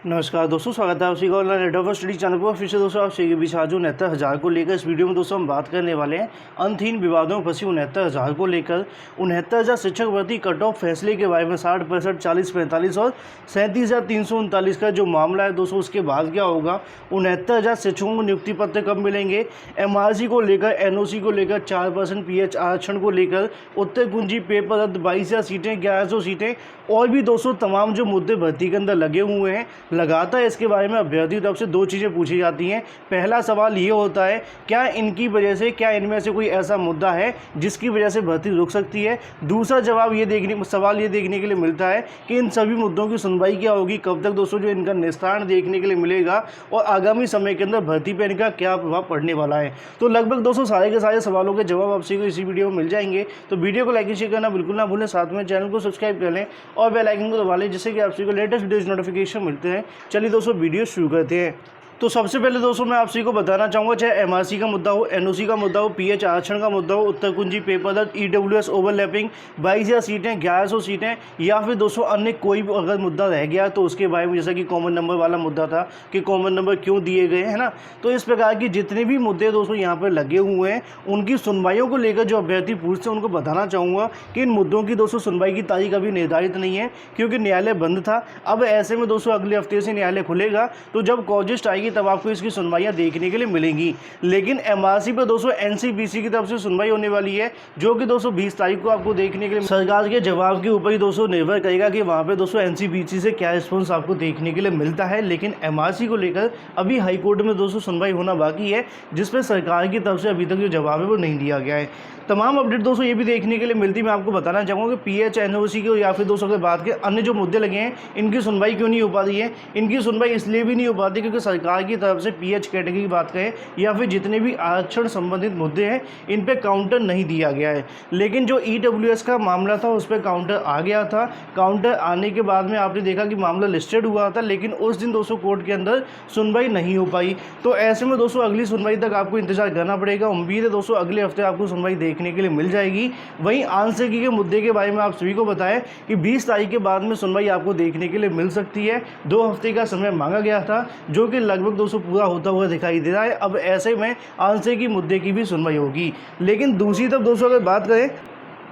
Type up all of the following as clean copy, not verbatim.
नमस्कार दोस्तों, स्वागत है आप सभी का online rate of study channel पर। फिर से दोस्तों आप सभी के बीच आज 69,000 को लेकर इस वीडियो में दोस्तों हम बात करने वाले हैं अंतहीन विवादों में फंसी 69,000 को लेकर 69,000 शिक्षक भर्ती कट ऑफ फैसले के बारे में 60, 65, 40, 45 और 37,339 का जो मामला है दोस्तों, उसके बाद क्या होगा, 69,000 शिक्षकों को नियुक्ति पत्र कब मिलेंगे, MRC को लेकर, NOC को लेकर, 4% PH आरक्षण को लेकर, उत्तर कुंजी पेपर रद्द, 22,000 सीटें, 1100 सीटें और भी दोस्तों तमाम जो मुद्दे भर्ती के अंदर लगे हुए हैं लगातार इसके बारे में अभ्यर्थी तरफ से दो चीज़ें पूछी जाती हैं। पहला सवाल ये होता है, क्या इनकी वजह से, क्या इनमें से कोई ऐसा मुद्दा है जिसकी वजह से भर्ती रुक सकती है। दूसरा सवाल ये देखने के लिए मिलता है कि इन सभी मुद्दों की सुनवाई क्या होगी, कब तक दोस्तों जो इनका निस्तारण देखने के लिए मिलेगा और आगामी समय के अंदर भर्ती पर इनका क्या प्रभाव पड़ने वाला है। तो लगभग दोस्तों सारे के सारे सवालों के जवाब आपसे को इसी वीडियो में मिल जाएंगे। तो वीडियो को लाइक शेयर करना बिल्कुल ना भूलें, साथ में चैनल को सब्सक्राइब कर लें और बेल आइकन को दबा लें, जिससे कि आप सभी को लेटेस्ट वीडियोज नोटिफिकेशन मिलते हैं। चलिए दोस्तों वीडियो शुरू करते हैं। तो सबसे पहले दोस्तों मैं आप सभी को बताना चाहूँगा, चाहे MRC का मुद्दा हो, NOC का मुद्दा हो, PH आरक्षण का मुद्दा हो, उत्तर कुंजी पेपर दर्द, EWS ओवरलैपिंग, 22,000 सीटें, 1100 सीटें या फिर दोस्तों अन्य कोई भी अगर मुद्दा रह गया तो उसके बारे में, जैसा कि कॉमन नंबर वाला मुद्दा था कि कॉमन नंबर क्यों दिए गए हैं ना, तो इस प्रकार की जितने भी मुद्दे दोस्तों यहाँ पर लगे हुए हैं उनकी सुनवाइयों को लेकर जो अभ्यर्थी पूछते हैं उनको बताना चाहूँगा कि इन मुद्दों की दोस्तों सुनवाई की तारीख अभी निर्धारित नहीं है, क्योंकि न्यायालय बंद था। अब ऐसे में दोस्तों अगले हफ्ते से न्यायालय खुलेगा, तो जब कॉजिस्ट आएगी तब आपको इसकी सुनवाइयाँ देखने के लिए मिलेंगी। लेकिन MRC पे दोस्तों NCPC की तरफ से सुनवाई होने वाली है, जो कि दोस्तों 20 तारीख को आपको देखने के लिए सरकार के जवाब के ऊपर ही दोस्तों निर्भर करेगा कि वहाँ पे दोस्तों NCPC से क्या रिस्पॉन्स आपको देखने के लिए मिलता है। लेकिन MRC को लेकर अभी हाईकोर्ट में दोस्तों सुनवाई होना बाकी है, जिसपे सरकार की तरफ से अभी तक जो जवाब है वो नहीं दिया गया है। तमाम अपडेट दोस्तों ये भी देखने के लिए मिलती है। मैं आपको बताना चाहूँगा कि PH NOC के या फिर दोस्तों अगर बात के अन्य जो मुद्दे लगे हैं इनकी सुनवाई क्यों नहीं हो पा रही है। इनकी सुनवाई इसलिए भी नहीं हो पाती क्योंकि सरकार की तरफ से PH कैटेगरी की बात करें या फिर जितने भी आरक्षण संबंधित मुद्दे हैं इन पे काउंटर नहीं दिया गया है। लेकिन जो EWS का मामला था उस पर काउंटर आ गया था। काउंटर आने के बाद में आपने देखा कि मामला लिस्टेड हुआ था, लेकिन उस दिन दोस्तों कोर्ट के अंदर सुनवाई नहीं हो पाई। तो ऐसे में दोस्तों अगली सुनवाई तक आपको इंतजार करना पड़ेगा। उम्मीद है दोस्तों अगले हफ्ते आपको सुनवाई देखने के लिए मिल जाएगी। वहीं आंशिकी के मुद्दे के बारे में आप सभी को बताएं कि 20 तारीख के बाद में सुनवाई आपको देखने के लिए मिल सकती है। 2 हफ्ते का समय मांगा गया था, जो कि लगभग दोस्तों पूरा होता हुआ दिखाई दे रहा है। अब ऐसे में आंशिकी मुद्दे की भी सुनवाई होगी। लेकिन दूसरी तरफ दोस्तों अगर बात करें,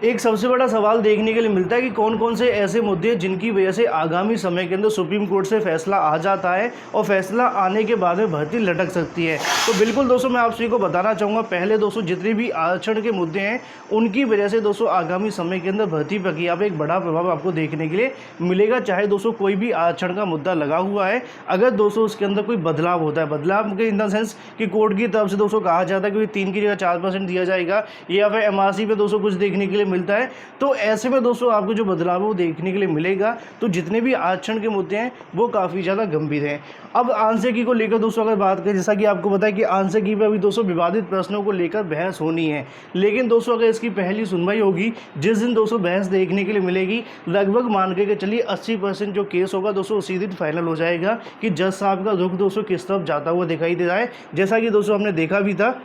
एक सबसे बड़ा सवाल देखने के लिए मिलता है कि कौन कौन से ऐसे मुद्दे हैं जिनकी वजह से आगामी समय के अंदर सुप्रीम कोर्ट से फैसला आ जाता है और फैसला आने के बाद में भर्ती लटक सकती है। तो बिल्कुल दोस्तों मैं आप सभी को बताना चाहूँगा, पहले दोस्तों जितने भी आरक्षण के मुद्दे हैं उनकी वजह से दोस्तों आगामी समय के अंदर भर्ती प्रक्रिया पर एक बड़ा प्रभाव आपको देखने के लिए मिलेगा। चाहे दोस्तों कोई भी आरक्षण का मुद्दा लगा हुआ है, अगर दोस्तों उसके अंदर कोई बदलाव होता है, बदलाव के इन द सेंस कि कोर्ट की तरफ से दोस्तों कहा जाता है कि 3 की जगह 4% दिया जाएगा या फिर MRC पे दोस्तों कुछ देखने के लिए मिलता है, तो ऐसे में दोस्तों आपको जो बदलाव है वो देखने के लिए मिलेगा। तो जितने भी आरक्षण के मुद्दे हैं वो काफ़ी ज़्यादा गंभीर हैं। अब आंशिकी को लेकर दोस्तों अगर बात करें, जैसा कि आपको पता है कि आंशिकी पे अभी दोस्तों विवादित प्रश्नों को लेकर बहस होनी है। लेकिन दोस्तों अगर इसकी पहली सुनवाई होगी, जिस दिन दोस्तों बहस देखने के लिए मिलेगी, लगभग मान के चलिए 80% जो केस होगा दोस्तों उसी दिन फाइनल हो जाएगा कि जज साहब का रुख दोस्तों किस तरफ जाता हुआ दिखाई दे रहा है, जैसा कि दोस्तों हमने देखा भी था।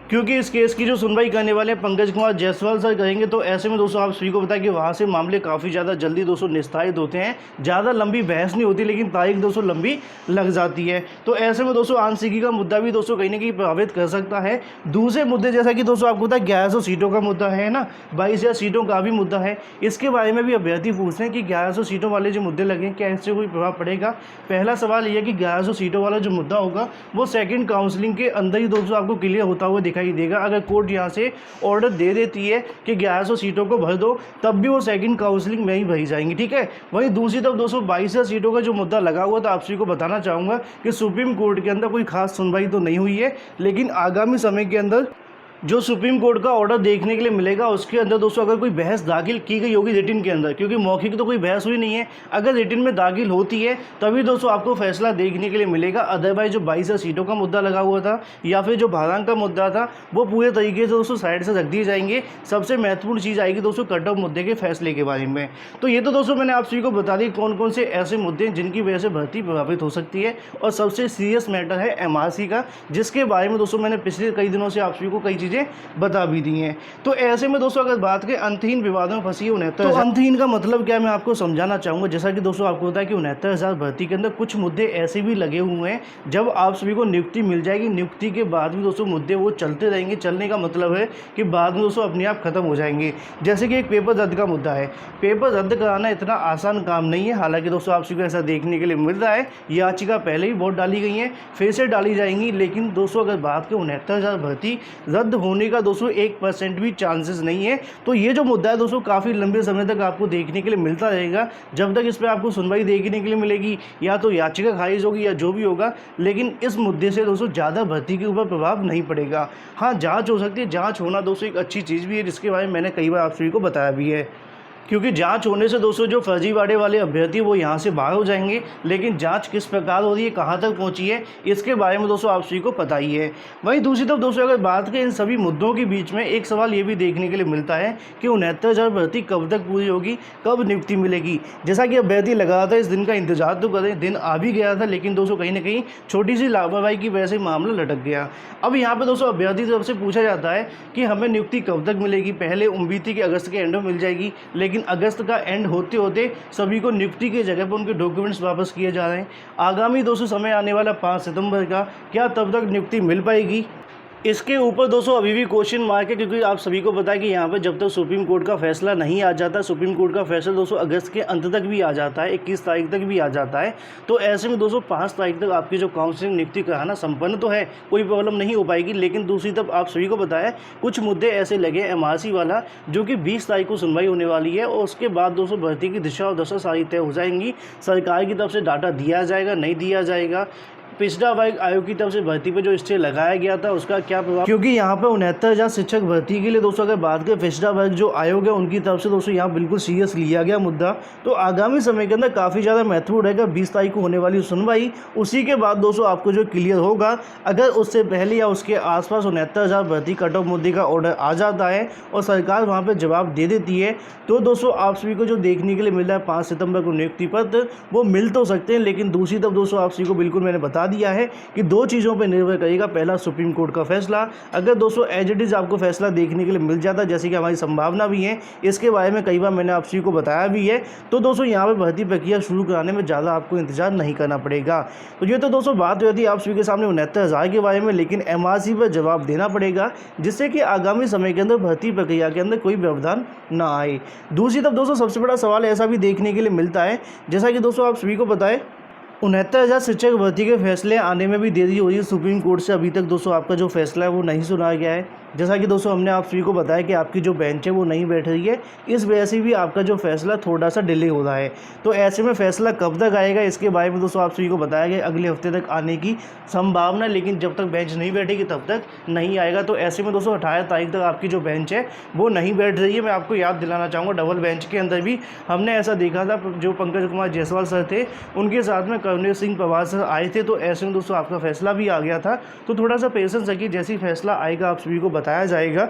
क्योंकि इस केस की जो सुनवाई करने वाले पंकज कुमार जायसवाल सर करेंगे, तो ऐसे में दोस्तों आप सभी को पता है कि वहाँ से मामले काफ़ी ज़्यादा जल्दी दोस्तों निस्तारित होते हैं। ज़्यादा लंबी बहस नहीं होती, लेकिन तारीख दोस्तों लंबी लग जाती है। तो ऐसे में दोस्तों आंशिकी का मुद्दा भी दोस्तों कहीं ना कहीं प्रभावित कर सकता है। दूसरे मुद्दे जैसा कि दोस्तों आपको पता है 1100 सीटों का मुद्दा है ना, 22,000 सीटों का भी मुद्दा है। इसके बारे में भी अभ्यर्थी पूछते हैं कि 1100 सीटों वाले जो मुद्दे लगे क्या इससे कोई प्रभाव पड़ेगा। पहला सवाल यह है कि 1100 सीटों वाला जो मुद्दा होगा वो सेकेंड काउंसलिंग के अंदर ही दोस्तों आपको क्लियर होता हुआ दिखाई देगा। अगर कोर्ट यहाँ से ऑर्डर दे देती है कि 1100 सीटों को भर दो, तब भी वो सेकंड काउंसलिंग में ही भरी जाएंगी, ठीक है। वहीं दूसरी तरफ दोस्तों 22,000 सीटों का जो मुद्दा लगा हुआ था, आप सभी को बताना चाहूँगा कि सुप्रीम कोर्ट के अंदर कोई खास सुनवाई तो नहीं हुई है, लेकिन आगामी समय के अंदर जो सुप्रीम कोर्ट का ऑर्डर देखने के लिए मिलेगा उसके अंदर दोस्तों अगर कोई बहस दाखिल की गई होगी रिटन के अंदर, क्योंकि मौखिक तो कोई बहस हुई नहीं है, अगर रिटन में दाखिल होती है तभी दोस्तों आपको फैसला देखने के लिए मिलेगा। अदरवाइज जो 22,000 सीटों का मुद्दा लगा हुआ था या फिर जो भारांक का मुद्दा था वो पूरे तरीके से दोस्तों साइड से रख दिए जाएंगे। सबसे महत्वपूर्ण चीज़ आएगी दोस्तों कट ऑफ मुद्दे के फैसले के बारे में। तो ये तो दोस्तों मैंने आप सभी को बता दी कौन कौन से ऐसे मुद्दे हैं जिनकी वजह से भर्ती प्रभावित हो सकती है। और सबसे सीरियस मैटर है MRC का, जिसके बारे में दोस्तों मैंने पिछले कई दिनों से आप सभी को कई चीज़ें चीज़ें बता भी दी हैं। तो ऐसे में दोस्तों अगर बात करें अंतहीन विवादों में फंसी 69,000, तो अंतहीन का मतलब क्या मैं आपको समझाना चाहूँगा। जैसा कि दोस्तों आपको पता है कि 69,000 भर्ती के अंदर कुछ मुद्दे ऐसे भी लगे हुए हैं, जब आप सभी को नियुक्ति मिल जाएगी, नियुक्ति के बाद भी दोस्तों मुद्दे वो चलते रहेंगे। चलने का मतलब है कि बाद में दोस्तों अपने आप खत्म हो जाएंगे। जैसे कि एक पेपर रद्द का मुद्दा है। पेपर रद्द कराना इतना आसान काम नहीं है। हालांकि दोस्तों आप सभी को ऐसा देखने के लिए मिल रहा है, याचिका पहले ही बहुत डाली गई हैं, फिर से डाली जाएंगी। लेकिन दोस्तों अगर बात करें 69,000 भर्ती रद्द होने का दोस्तों 1% भी चांसेस नहीं है। तो ये जो मुद्दा है दोस्तों काफ़ी लंबे समय तक आपको देखने के लिए मिलता रहेगा, जब तक इस पर आपको सुनवाई देखने के लिए मिलेगी, या तो याचिका खारिज होगी या जो भी होगा। लेकिन इस मुद्दे से दोस्तों ज़्यादा भर्ती के ऊपर प्रभाव नहीं पड़ेगा। हाँ, जांच हो सकती है। जांच होना दोस्तों एक अच्छी चीज़ भी है, जिसके बारे में मैंने कई बार आप सभी को बताया भी है, क्योंकि जांच होने से दोस्तों जो फर्जीवाड़े वाले अभ्यर्थी वो यहाँ से बाहर हो जाएंगे। लेकिन जांच किस प्रकार हो रही है, कहाँ तक पहुँची है, इसके बारे में दोस्तों आप सभी को पता ही है। वहीं दूसरी तरफ दोस्तों अगर बात करें इन सभी मुद्दों के बीच में एक सवाल ये भी देखने के लिए मिलता है कि 69,000 भर्ती कब तक पूरी होगी, कब नियुक्ति मिलेगी। जैसा कि अभ्यर्थी लगा था इस दिन का इंतजार तो करें, दिन आ भी गया था, लेकिन दोस्तों कहीं ना कहीं छोटी सी लापरवाही की वजह से मामला लटक गया। अब यहाँ पर दोस्तों अभ्यर्थी तरफ से पूछा जाता है कि हमें नियुक्ति कब तक मिलेगी। पहले उम्मीद थी कि अगस्त के एंड में मिल जाएगी, लेकिन अगस्त का एंड होते होते सभी को नियुक्ति की जगह पर उनके डॉक्यूमेंट्स वापस किए जा रहे हैं। आगामी दोस्तों समय आने वाला 5 सितंबर का, क्या तब तक नियुक्ति मिल पाएगी? इसके ऊपर दोस्तों अभी भी क्वेश्चन मार्क है, क्योंकि आप सभी को पता है कि यहाँ पर जब तक सुप्रीम कोर्ट का फैसला नहीं आ जाता, सुप्रीम कोर्ट का फैसला दोस्तों अगस्त के अंत तक भी आ जाता है, 21 तारीख तक भी आ जाता है। तो ऐसे में दोस्तों 5 तारीख तक आपकी जो काउंसलिंग नियुक्ति कराना संपन्न तो है, कोई प्रॉब्लम नहीं हो पाएगी। लेकिन दूसरी तरफ आप सभी को पता है कुछ मुद्दे ऐसे लगे MRC वाला, जो कि 20 तारीख को सुनवाई होने वाली है, और उसके बाद दोस्तों भर्ती की दिशा और दशा सारी तय हो जाएंगी। सरकार की तरफ से डाटा दिया जाएगा, नहीं दिया जाएगा, पिछड़ा वर्ग आयोग की तरफ से भर्ती पे जो स्टे लगाया गया था उसका क्या प्रभाव, क्योंकि यहाँ पे 69,000 शिक्षक भर्ती के लिए दोस्तों अगर बात करें पिछड़ा वर्ग जो आयोग है उनकी तरफ से दोस्तों यहाँ बिल्कुल सीरियस लिया गया मुद्दा। तो आगामी समय के अंदर काफ़ी ज़्यादा महत्वपूर्ण रहेगा 20 तारीख को होने वाली सुनवाई। उसी के बाद दोस्तों आपको जो क्लियर होगा, अगर उससे पहले या उसके आसपास 69,000 भर्ती कट ऑफ मुद्दे का ऑर्डर आ जाता है और सरकार वहाँ पर जवाब दे देती है, तो दोस्तों आप सभी को जो देखने के लिए मिल रहा है 5 सितंबर को नियुक्ति पत्र, वो मिल तो सकते हैं। लेकिन दूसरी तरफ दोस्तों आप सभी को बिल्कुल मैंने बता दिया है कि 2 चीज़ों पर निर्भर करेगा। पहला सुप्रीम कोर्ट का फैसला, अगर दोस्तों एज इट इज़ आपको फैसला देखने के लिए मिल जाता है, जैसे कि हमारी संभावना भी है, इसके बारे में कई बार मैंने आप सभी को बताया भी है, तो दोस्तों यहाँ पर भर्ती प्रक्रिया शुरू कराने में ज़्यादा आपको इंतजार नहीं करना पड़ेगा। तो ये तो दोस्तों बात हुई थी आप सभी के सामने 69,000 के बारे में, लेकिन MRC पर जवाब देना पड़ेगा, जिससे कि आगामी समय के अंदर भर्ती प्रक्रिया के अंदर कोई व्यवधान ना आए। दूसरी तरफ दोस्तों सबसे बड़ा सवाल ऐसा भी देखने के लिए मिलता है, जैसा कि दोस्तों आप सभी को पता है 69,000 शिक्षक भर्ती के फैसले आने में भी देरी हो रही है सुप्रीम कोर्ट से। अभी तक दोस्तों आपका जो फैसला है वो नहीं सुनाया गया है। जैसा कि दोस्तों हमने आप सभी को बताया कि आपकी जो बेंच है वो नहीं बैठ रही है, इस वजह से भी आपका जो फैसला थोड़ा सा डिले हो रहा है। तो ऐसे में फैसला कब तक आएगा इसके बारे में दोस्तों आप सभी को बताया गया अगले हफ्ते तक आने की संभावना, लेकिन जब तक बेंच नहीं बैठेगी तब तक नहीं आएगा। तो ऐसे में दोस्तों 18 तारीख तक आपकी जो बेंच है वो नहीं बैठ रही है। मैं आपको याद दिलाना चाहूँगा डबल बेंच के अंदर भी हमने ऐसा देखा था, जो पंकज कुमार जायसवाल सर थे उनके साथ में कर्नल सिंह पवार सर आए थे। तो ऐसे में दोस्तों आपका फैसला भी आ गया था। तो थोड़ा सा पेशेंस रखिए, जैसे ही फैसला आएगा आप सभी को बताया जाएगा।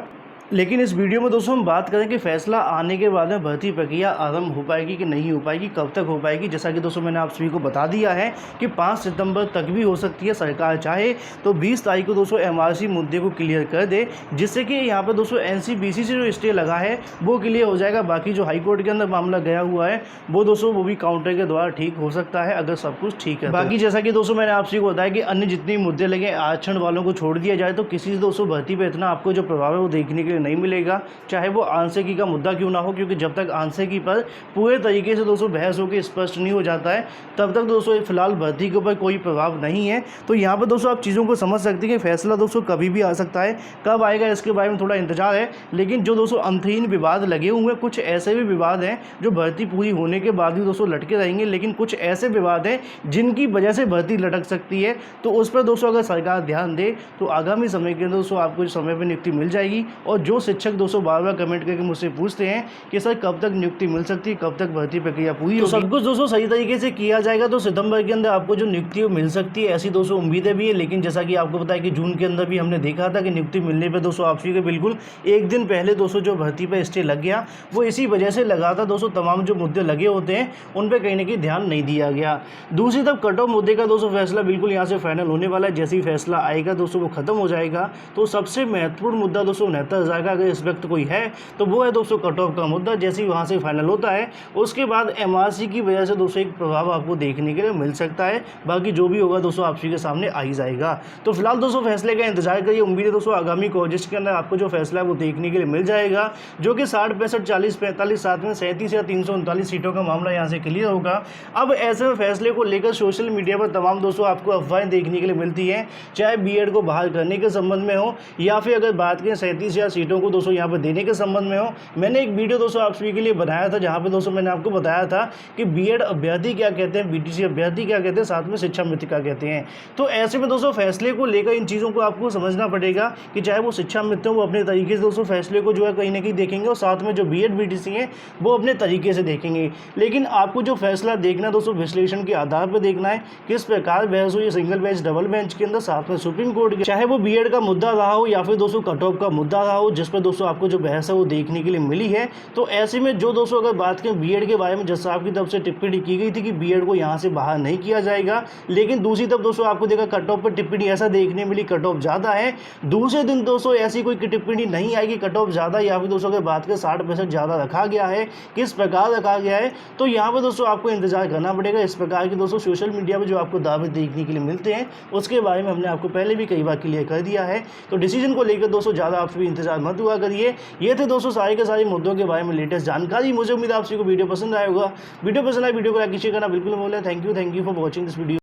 लेकिन इस वीडियो में दोस्तों हम बात करें कि फैसला आने के बाद में भर्ती प्रक्रिया आरंभ हो पाएगी कि नहीं हो पाएगी, कब तक हो पाएगी। जैसा कि दोस्तों मैंने आप सभी को बता दिया है कि 5 सितंबर तक भी हो सकती है, सरकार चाहे तो 20 तारीख को दोस्तों MRC मुद्दे को क्लियर कर दे, जिससे कि यहाँ पर दोस्तों NCBC से जो स्टे लगा है वो क्लियर हो जाएगा। बाकी जो हाई कोर्ट के अंदर मामला गया हुआ है वो दोस्तों वो भी काउंटर के द्वारा ठीक हो सकता है, अगर सब कुछ ठीक है। बाकी जैसा कि दोस्तों मैंने आप सभी को बताया कि अन्य जितने मुद्दे लगे आरक्षण वालों को छोड़ दिया जाए, तो किसी से दोस्तों भर्ती पर इतना आपको जो प्रभाव है वो देखने के लिए नहीं मिलेगा, चाहे वो आंसकी का मुद्दा क्यों ना हो। क्योंकि जब तक आंसकी पर पूरे तरीके से दोस्तों बहस होकर स्पष्ट नहीं हो जाता है, तब तक दोस्तों फिलहाल भर्ती के ऊपर कोई प्रभाव नहीं है। तो यहाँ पर दोस्तों आप चीज़ों को समझ सकते हैं कि फैसला दोस्तों कभी भी आ सकता है, कब आएगा इसके बारे में थोड़ा इंतजार है। लेकिन जो दोस्तों अंतहीन विवाद लगे हुए हैं, कुछ ऐसे भी विवाद हैं जो भर्ती पूरी होने के बाद भी दोस्तों लटके रहेंगे, लेकिन कुछ ऐसे विवाद हैं जिनकी वजह से भर्ती लटक सकती है। तो उस पर दोस्तों अगर सरकार ध्यान दे तो आगामी समय के अंदर दोस्तों आपको समय पर नियुक्ति मिल जाएगी। और जो शिक्षक दोस्तों बार बार कमेंट करके मुझसे पूछते हैं कि सर कब तक नियुक्ति मिल सकती है, कब तक भर्ती प्रक्रिया पूरी होगी, तो सब कुछ दोस्तों सही तरीके से किया जाएगा तो सितंबर के अंदर आपको जो नियुक्ति मिल सकती है, ऐसी दोस्तों उम्मीदें भी है। लेकिन जैसा कि आपको पता है कि जून के अंदर भी हमने देखा था कि नियुक्ति मिलने पर दोस्तों आप सभी के बिल्कुल एक दिन पहले दोस्तों जो भर्ती पर स्टे लग गया, वो इसी वजह से लगा था दोस्तों। तमाम जो मुद्दे लगे होते हैं उन पर कहीं ना कहीं ध्यान नहीं दिया गया। दूसरी तरफ कट ऑफ मुद्दे का दोस्तों फैसला बिल्कुल यहाँ से फाइनल होने वाला है। जैसे ही फैसला आएगा दोस्तों वो खत्म हो जाएगा। तो सबसे महत्वपूर्ण मुद्दा दोस्तों 69,000 का अगर इस वक्त कोई है तो वो है दोस्तों कट ऑफ का मुद्दा। जैसे ही वहाँ से फाइनल होता है उसके बाद MRC की वजह से दोस्तों एक प्रभाव आपको देखने के लिए मिल सकता है। बाकी जो भी होगा दोस्तों आप सभी के सामने आ ही जाएगा। तो फिलहाल दोस्तों फैसले का इंतजार करिए। उम्मीद है दोस्तों आगामी कॉलेज के अंदर आपको जो फैसला है वो देखने के लिए मिल जाएगा, जो कि 60, 65, 40, 45, साथ में 37 या 339 सीटों का मामला यहाँ से क्लियर होगा। अब ऐसे में फैसले को लेकर सोशल मीडिया पर तमाम दोस्तों आपको अफवाहें देखने के लिए मिलती हैं, चाहे बीएड को बहाल करने के संबंध में हो या फिर अगर बात करें 37 या सीटों को दोस्तों यहाँ पर देने के संबंध में हो। मैंने एक वीडियो दोस्तों आप सभी के लिए बनाया था जहाँ पे दोस्तों मैंने आपको बताया था कि बीएड अभ्यर्थी क्या कहते हैं, बीटीसी अभ्यर्थी क्या कहते हैं, साथ में शिक्षा मित्र क्या कहते हैं। तो ऐसे में दोस्तों फैसले को लेकर इन चीज़ों को आपको समझना पड़ेगा कि चाहे वो शिक्षा मित्र वो अपने तरीके से दोस्तों फैसले को जो है कहीं ना कहीं देखेंगे और साथ में जो बीएड बीटीसी हैं वो अपने तरीके से देखेंगे। लेकिन आपको जो फैसला देखना दोस्तों विश्लेषण के आधार पर देखना है, किस प्रकार बहस हुई सिंगल बेंच डबल बेंच के अंदर, साथ में सुप्रीम कोर्ट के, चाहे वो बीएड का मुद्दा रहा हो या फिर दोस्तों कट ऑफ का मुद्दा रहा हो, जिस पर दोस्तों आपको जो बहस है वो देखने के लिए मिली है। तो ऐसे में जो दोस्तों अगर बात करें बीएड के बारे में, जज साहब की तरफ से टिप्पणी की गई थी कि बीएड को यहाँ से बाहर नहीं किया जाएगा। लेकिन दूसरी तरफ दोस्तों आपको देखा कट ऑफ पर टिप्पणी ऐसा देखने मिली कट ऑफ ज़्यादा है। दूसरे दिन दोस्तों ऐसी कोई टिप्पणी नहीं आएगी कट ऑफ ज़्यादा या फिर दोस्तों अगर बात करें 60% ज़्यादा रखा गया है, किस प्रकार रखा गया है। तो यहाँ पर दोस्तों आपको इंतजार करना पड़ेगा। इस प्रकार की दोस्तों सोशल मीडिया पर जो आपको दावे देखने के लिए मिलते हैं उसके बारे में हमने आपको पहले भी कई बार क्लियर कर दिया है। तो डिसीजन को लेकर दोस्तों ज़्यादा आप भी इंतजार मत हुआ करिए। ये थे दोस्तों सारे के सारे मुद्दों के बारे में लेटेस्ट जानकारी। मुझे उम्मीद आप सभी को वीडियो पसंद आएगा। वीडियो पसंद आए वीडियो को लाइक शेयर करना बिल्कुल भूलें। Thank you for watching this video.